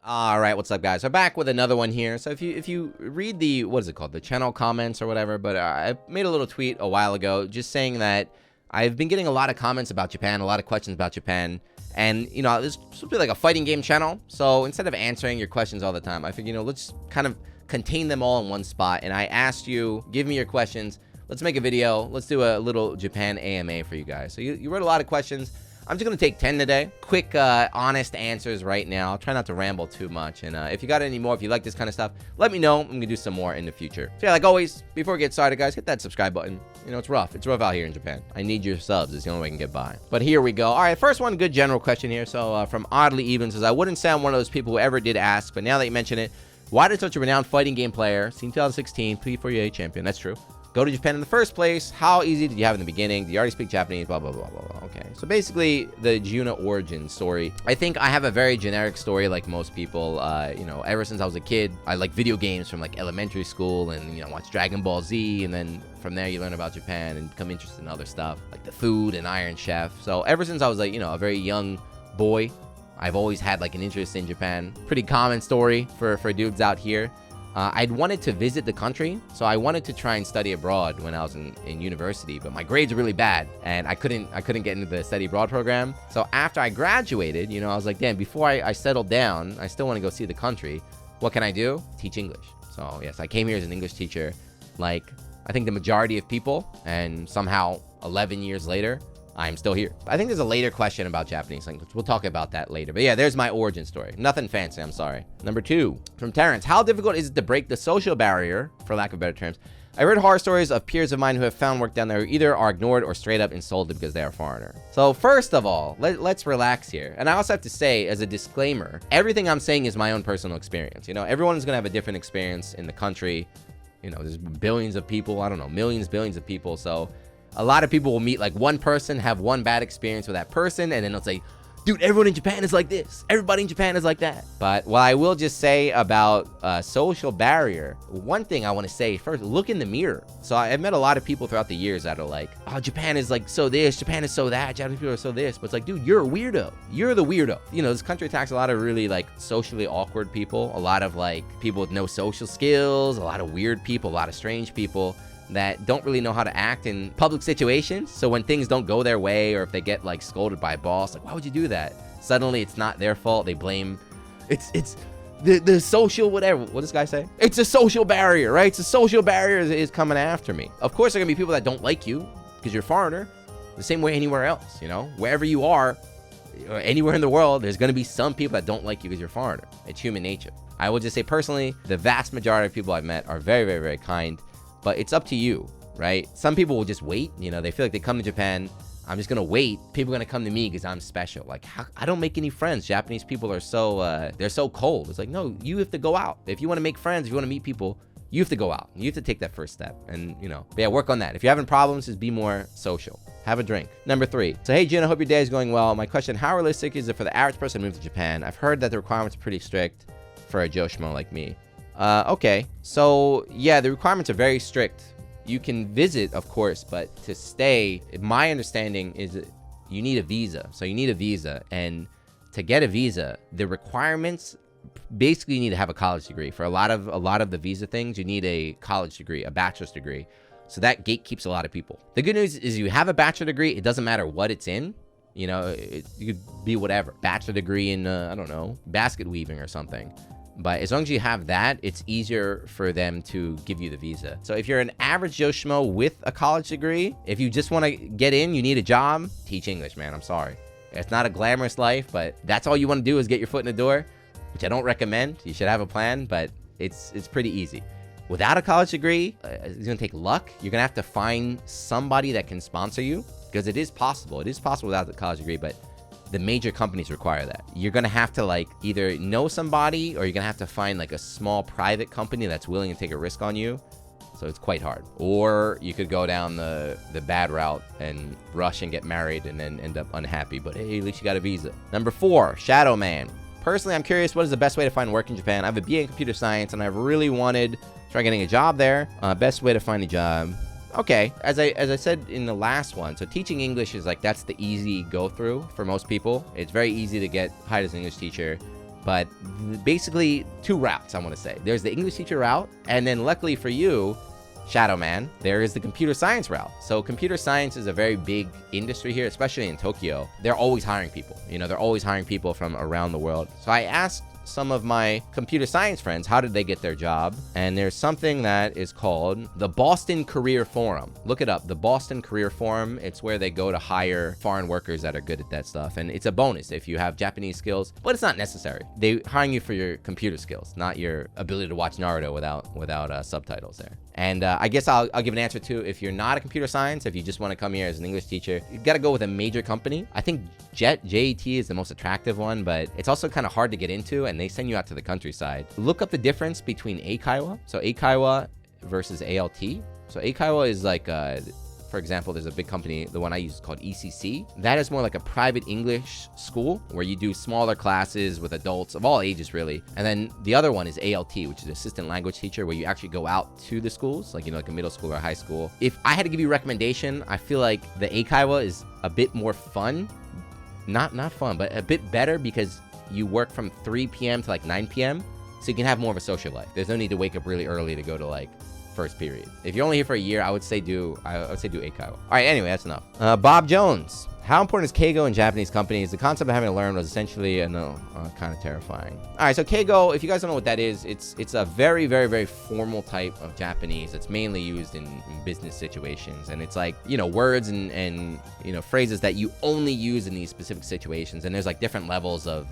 All right, what's up, guys? We're back with another one here. So if you read the, what is it called, the channel comments or whatever, but I made a little tweet a while ago just saying that I've been getting a lot of comments about Japan, a lot of questions about Japan, and, you know, this is supposed to be like a fighting game channel, so instead of answering your questions all the time, I figured, you know, let's kind of contain them all in one spot, and I asked you, give me your questions, let's make a video, let's do a little Japan AMA for you guys. So you wrote a lot of questions. I'm just going to take 10 today. Quick, honest answers right now. I'll try not to ramble too much. And if you got any more, if you like this kind of stuff, let me know. I'm going to do some more in the future. So yeah, like always, before we get started, guys, hit that subscribe button. You know, it's rough. It's rough out here in Japan. I need your subs. It's the only way I can get by. But here we go. All right, first one, good general question here. So from Oddly Even says, I wouldn't say I'm one of those people who ever did ask, but now that you mention it, why did such a renowned fighting game player, seen 2016, P4UA champion, that's true, go to Japan in the first place? How easy did you have in the beginning? Do you already speak Japanese? Blah, blah, blah, blah, blah. Okay. So basically, the Jiyuna origin story. I think I have a very generic story like most people. You know, ever since I was a kid, I like video games from like elementary school and, you know, watch Dragon Ball Z. And then from there, you learn about Japan and become interested in other stuff like the food and Iron Chef. So ever since I was like, you know, a very young boy, I've always had like an interest in Japan. Pretty common story for dudes out here. I'd wanted to visit the country, so I wanted to try and study abroad when I was in university, but my grades were really bad, and I couldn't get into the study abroad program. So after I graduated, you know, I was like, damn, before I settled down, I still want to go see the country. What can I do? Teach English. So yes, I came here as an English teacher, like I think the majority of people, and somehow 11 years later, I'm still here. I think there's a later question about Japanese language. We'll talk about that later. But yeah, there's my origin story. Nothing fancy, I'm sorry. Number 2, from Terrence. How difficult is it to break the social barrier, for lack of better terms? I heard horror stories of peers of mine who have found work down there who either are ignored or straight up insulted because they are foreigner. So first of all, let's relax here. And I also have to say, as a disclaimer, everything I'm saying is my own personal experience. You know, everyone's gonna have a different experience in the country. You know, there's billions of people. I don't know, millions, billions of people. So a lot of people will meet like one person, have one bad experience with that person, and then they'll say, dude, everyone in Japan is like this. Everybody in Japan is like that. But what I will just say about social barrier, one thing I want to say first, look in the mirror. So I've met a lot of people throughout the years that are like, oh, Japan is like so this, Japan is so that, Japanese people are so this. But it's like, dude, you're a weirdo. You're the weirdo. You know, this country attracts a lot of really like socially awkward people, a lot of like people with no social skills, a lot of weird people, a lot of strange people that don't really know how to act in public situations. So when things don't go their way, or if they get like scolded by a boss, like, why would you do that? Suddenly it's not their fault. They blame it's the social whatever. What does this guy say? It's a social barrier, right? It's a social barrier is coming after me. Of course, there are gonna be people that don't like you because you're a foreigner, the same way anywhere else. You know, wherever you are, anywhere in the world, there's gonna be some people that don't like you because you're a foreigner. It's human nature. I will just say personally, the vast majority of people I've met are very, very, very kind. But it's up to you, right? Some people will just wait. You know, they feel like they come to Japan, I'm just gonna wait. People are gonna come to me because I'm special. Like, I don't make any friends. Japanese people are so, they're so cold. It's like, no, you have to go out. If you wanna make friends, if you wanna meet people, you have to go out. You have to take that first step. And, you know, but yeah, work on that. If you're having problems, just be more social. Have a drink. Number 3. So, hey, Jiyuna, hope your day is going well. My question, how realistic is it for the average person to move to Japan? I've heard that the requirements are pretty strict for a Joe Schmo like me. Okay, so yeah, the requirements are very strict. You can visit, of course, but to stay, my understanding is that you need a visa. So you need a visa, and to get a visa, the requirements, basically you need to have a college degree. For a lot of the visa things, you need a college degree, a bachelor's degree. So that gatekeeps a lot of people. The good news is you have a bachelor degree, it doesn't matter what it's in. You know, you could be whatever. Bachelor degree in, I don't know, basket weaving or something. But as long as you have that, it's easier for them to give you the visa. So if you're an average Joe Schmo with a college degree, if you just want to get in, you need a job, teach English, man. I'm sorry. It's not a glamorous life, but that's all you want to do is get your foot in the door, which I don't recommend. You should have a plan, but it's pretty easy. Without a college degree, it's going to take luck. You're going to have to find somebody that can sponsor you, because it is possible. It is possible without the college degree, but the major companies require that. You're gonna have to like either know somebody, or you're gonna have to find like a small private company that's willing to take a risk on you. So it's quite hard. Or you could go down the bad route and rush and get married and then end up unhappy, but hey, at least you got a visa. Number 4, Shadow Man. Personally, I'm curious, what is the best way to find work in Japan? I have a BA in computer science and I've really wanted to try getting a job there. Best way to find a job. Okay, as I said in the last one, so teaching English is like, that's the easy go through for most people. It's very easy to get hired as an English teacher. But basically 2 routes, I want to say. There's the English teacher route, and then luckily for you, Shadow Man, there is the computer science route. So computer science is a very big industry here, especially in Tokyo. They're always hiring people. You know, they're always hiring people from around the world. So I asked some of my computer science friends, how did they get their job? And there's something that is called the Boston Career Forum. Look it up, the Boston Career Forum. It's where they go to hire foreign workers that are good at that stuff. And it's a bonus if you have Japanese skills, but it's not necessary. They're hiring you for your computer skills, not your ability to watch Naruto without subtitles there. And I guess I'll give an answer too. If you're not a computer science, if you just want to come here as an English teacher, you got to go with a major company. I think JET is the most attractive one, but it's also kind of hard to get into, and they send you out to the countryside. Look up the difference between Eikaiwa. So Eikaiwa versus ALT. So Eikaiwa is like, for example, there's a big company, the one I use is called ECC. That is more like a private English school where you do smaller classes with adults of all ages, really. And then the other one is ALT, which is assistant language teacher, where you actually go out to the schools, like, you know, like a middle school or high school. If I had to give you a recommendation, I feel like the Eikaiwa is a bit more fun. Not fun, but a bit better because you work from 3 p.m. to like 9 p.m. So you can have more of a social life. There's no need to wake up really early to go to like first period. If you're only here for a year, I would say do Eikaiwa. All right, anyway, that's enough. Bob Jones. How important is Keigo in Japanese companies? The concept of having to learn was essentially, kind of terrifying. All right, so Keigo, if you guys don't know what that is, it's a very, very, very formal type of Japanese that's mainly used in business situations. And it's like, you know, words and you know, phrases that you only use in these specific situations. And there's like different levels of,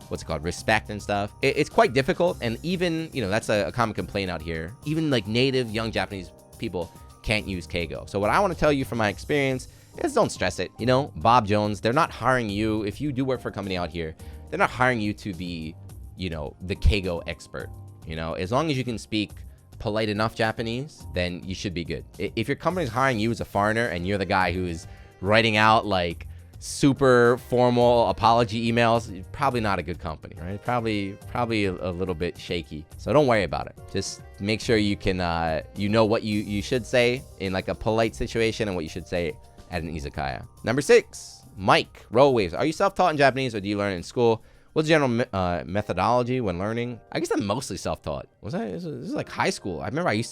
what's it called, respect and stuff. It's quite difficult. And even, you know, that's a common complaint out here. Even like native young Japanese people can't use Keigo. So what I want to tell you from my experience is don't stress it. You know, Bob Jones, they're not hiring you. If you do work for a company out here, they're not hiring you to be, you know, the Keigo expert. You know, as long as you can speak polite enough Japanese, then you should be good. If your company's hiring you as a foreigner and you're the guy who is writing out like super formal apology emails, probably not a good company, right? Probably a little bit shaky. So don't worry about it. Just make sure you can, you know what you should say in like a polite situation and what you should say at an izakaya. Number 6, Mike, Roll Waves. Are you self-taught in Japanese or do you learn it in school? What's the general methodology when learning? I guess I'm mostly self-taught. This is like high school. I remember I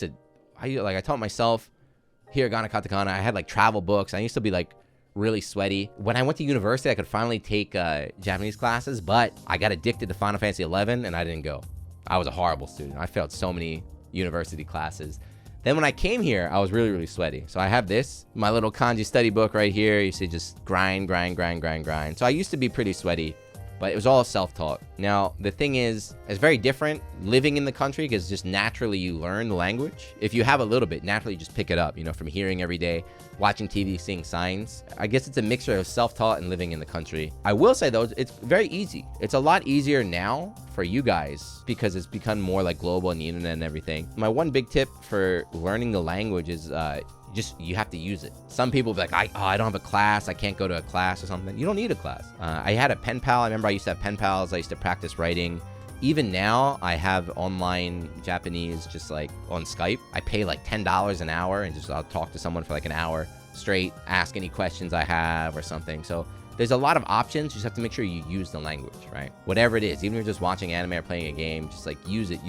taught myself hiragana, katakana. I had like travel books. I used to be like really sweaty. When I went to university, I could finally take Japanese classes, but I got addicted to Final Fantasy 11 and I didn't go. I was a horrible student. I failed so many university classes. Then when I came here, I was really, really sweaty. So I have this, my little kanji study book right here. You see just grind. So I used to be pretty sweaty, but it was all self-taught. Now, the thing is, it's very different living in the country because just naturally you learn the language. If you have a little bit, naturally you just pick it up, you know, from hearing every day, watching TV, seeing signs. I guess it's a mixture of self-taught and living in the country. I will say though, it's very easy. It's a lot easier now for you guys because it's become more like global and the internet and everything. My one big tip for learning the language is just you have to use it. Some people be like, I don't have a class, I can't go to a class or something. You don't need a class. I had a pen pal. I remember I used to have pen pals. I used to practice writing. Even now, I have online Japanese just like on Skype. I pay like $10 an hour and just I'll talk to someone for like an hour straight, ask any questions I have or something. So there's a lot of options. You just have to make sure you use the language, right? Whatever it is, even if you're just watching anime or playing a game, just like use it.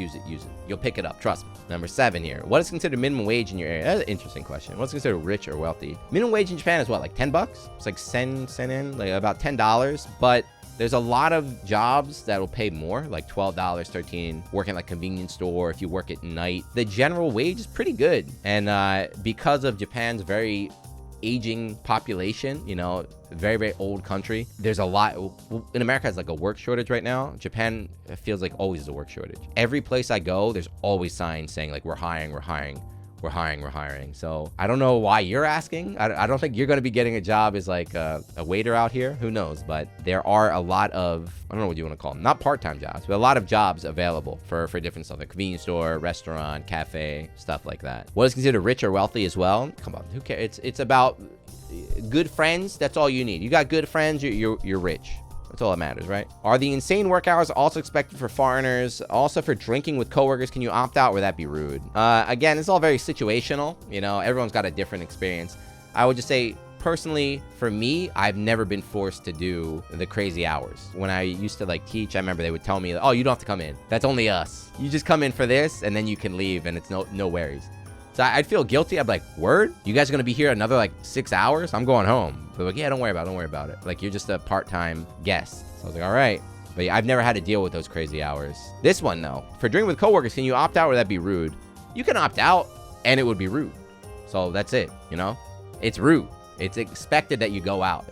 You'll pick it up, trust me. Number 7 here. What is considered minimum wage in your area? That's an interesting question. What's considered rich or wealthy? Minimum wage in Japan is what, like $10? It's like sen, like about $10, but there's a lot of jobs that will pay more, like $12, $13, working like convenience store. If you work at night, the general wage is pretty good. And because of Japan's very aging population, you know, very, very old country, there's a lot. In America, it's like a work shortage right now. Japan, it feels like always is a work shortage. Every place I go, there's always signs saying like, we're hiring. So I don't know why you're asking. I don't think you're going to be getting a job as like a waiter out here. Who knows? But there are a lot of, I don't know what you want to call them, not part-time jobs, but a lot of jobs available for different stuff, like convenience store, restaurant, cafe, stuff like that. What is considered rich or wealthy as well? Come on, who cares? It's about good friends. That's all you need. You got good friends, you're rich. That's all that matters, right? Are the insane work hours also expected for foreigners? Also for drinking with coworkers, can you opt out or would that be rude? Again, it's all very situational. You know, everyone's got a different experience. I would just say personally, for me, I've never been forced to do the crazy hours. When I used to like teach, I remember they would tell me, oh, you don't have to come in. That's only us. You just come in for this and then you can leave and it's no worries. So I'd feel guilty. I'd be like, word? You guys are going to be here another like 6 hours? I'm going home. They're like, yeah, don't worry about it. Like, you're just a part-time guest. So I was like, all right. But yeah, I've never had to deal with those crazy hours. This one, though, for drinking with coworkers, can you opt out or that'd be rude? You can opt out and it would be rude. So that's it, you know? It's rude. It's expected that you go out,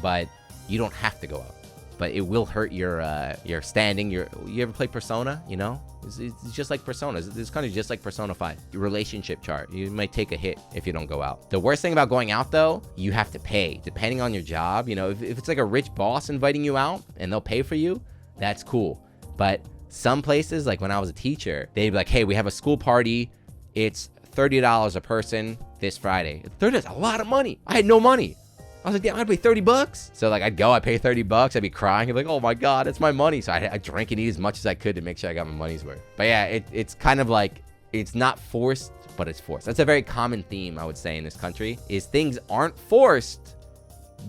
but you don't have to go out. But it will hurt your standing. You ever play Persona, you know? It's just like Persona. This kind of just like Persona 5. Your relationship chart. You might take a hit if you don't go out. The worst thing about going out, though, you have to pay. Depending on your job, you know, if it's like a rich boss inviting you out and they'll pay for you, that's cool. But some places, like when I was a teacher, they'd be like, hey, we have a school party. It's $30 a person this Friday. $30 is a lot of money. I had no money. I was like, damn, I'd pay $30. So like, I'd go, I'd pay $30. I'd be crying. I'd be like, oh my God, it's my money. So I'd drink and eat as much as I could to make sure I got my money's worth. But yeah, it's kind of like, it's not forced, but it's forced. That's a very common theme, I would say, in this country, is things aren't forced,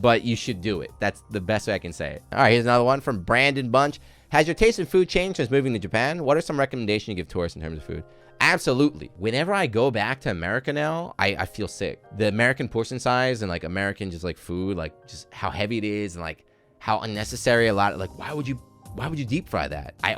but you should do it. That's the best way I can say it. All right, here's another one from Brandon Bunch. Has your taste in food changed since moving to Japan? What are some recommendations you give tourists in terms of food? Absolutely. Whenever I go back to America now, I feel sick. The American portion size and like American just like food, like just how heavy it is and like how unnecessary a lot. Like, why would you deep fry that? I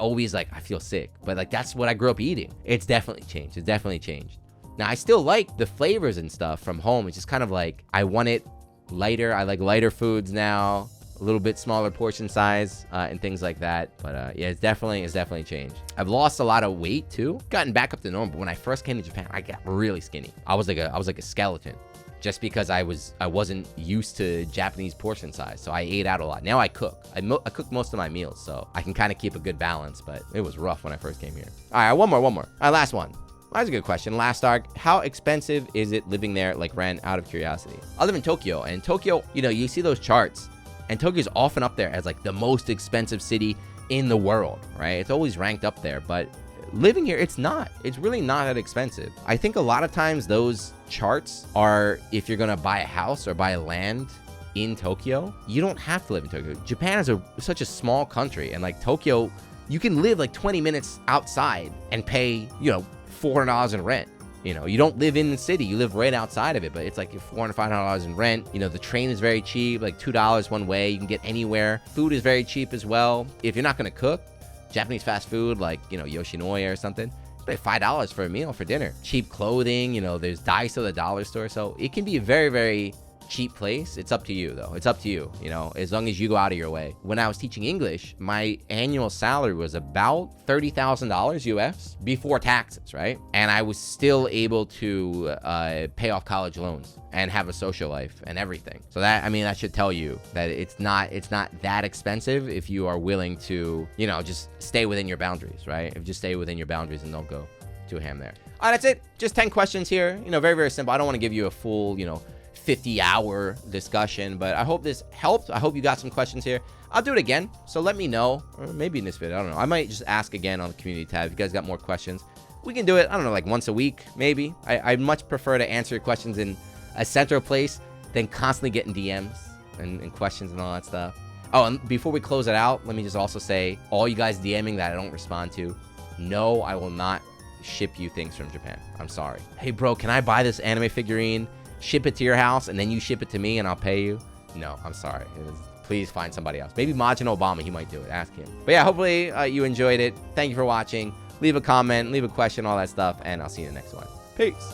feel sick. But like, that's what I grew up eating. It's definitely changed. It's definitely changed. Now, I still like the flavors and stuff from home. It's just kind of like, I want it lighter. I like lighter foods now. A little bit smaller portion size and things like that. But yeah, it's definitely changed. I've lost a lot of weight too, gotten back up to normal. But when I first came to Japan, I got really skinny. I was like a skeleton, just because I wasn't used to Japanese portion size. So I ate out a lot. Now I cook. I cook most of my meals, so I can kind of keep a good balance. But it was rough when I first came here. All right, one more. All right, last one. That's a good question. Last arc, how expensive is it living there? Like, Ren, out of curiosity. I live in Tokyo, and Tokyo, you know, you see those charts. And Tokyo's often up there as like the most expensive city in the world, right? It's always ranked up there, but living here, it's not. It's really not that expensive. I think a lot of times those charts are if you're gonna buy a house or buy land in Tokyo, you don't have to live in Tokyo. Japan is such a small country, and like Tokyo, you can live like 20 minutes outside and pay, you know, $400 in rent. You know, you don't live in the city, you live right outside of it, but it's like $400, $500 in rent. You know, the train is very cheap, like $2 one way. You can get anywhere. Food is very cheap as well. If you're not going to cook, Japanese fast food, like, you know, Yoshinoya or something, you pay $5 for a meal for dinner. Cheap clothing, you know, there's Daiso, the dollar store. So it can be a very, very cheap place. It's up to you though. It's up to you, you know, as long as you go out of your way. When I was teaching English, my annual salary was about $30,000 US before taxes, right? And I was still able to pay off college loans and have a social life and everything. So that, I mean, that should tell you that it's not that expensive if you are willing to, you know, just stay within your boundaries, right? If you just stay within your boundaries and don't go too ham there. All right, that's it. Just 10 questions here. You know, very, very simple. I don't want to give you a full, you know, 50-hour discussion, but I hope this helped. I hope you got some questions here. I'll do it again, so let me know, or maybe in this video, I don't know. I might just ask again on the community tab if you guys got more questions. We can do it, I don't know, like once a week, maybe. I much prefer to answer your questions in a central place than constantly getting DMs and questions and all that stuff. Oh, and before we close it out, let me just also say, all you guys DMing that I don't respond to, no, I will not ship you things from Japan. I'm sorry. Hey, bro, can I buy this anime figurine, ship it to your house, and then you ship it to me and I'll pay you? No, I'm sorry. Please find somebody else. Maybe Majin Obama, he might do it. Ask him. But yeah, hopefully you enjoyed it. Thank you for watching. Leave a comment, leave a question, all that stuff, and I'll see you in the next one. Peace.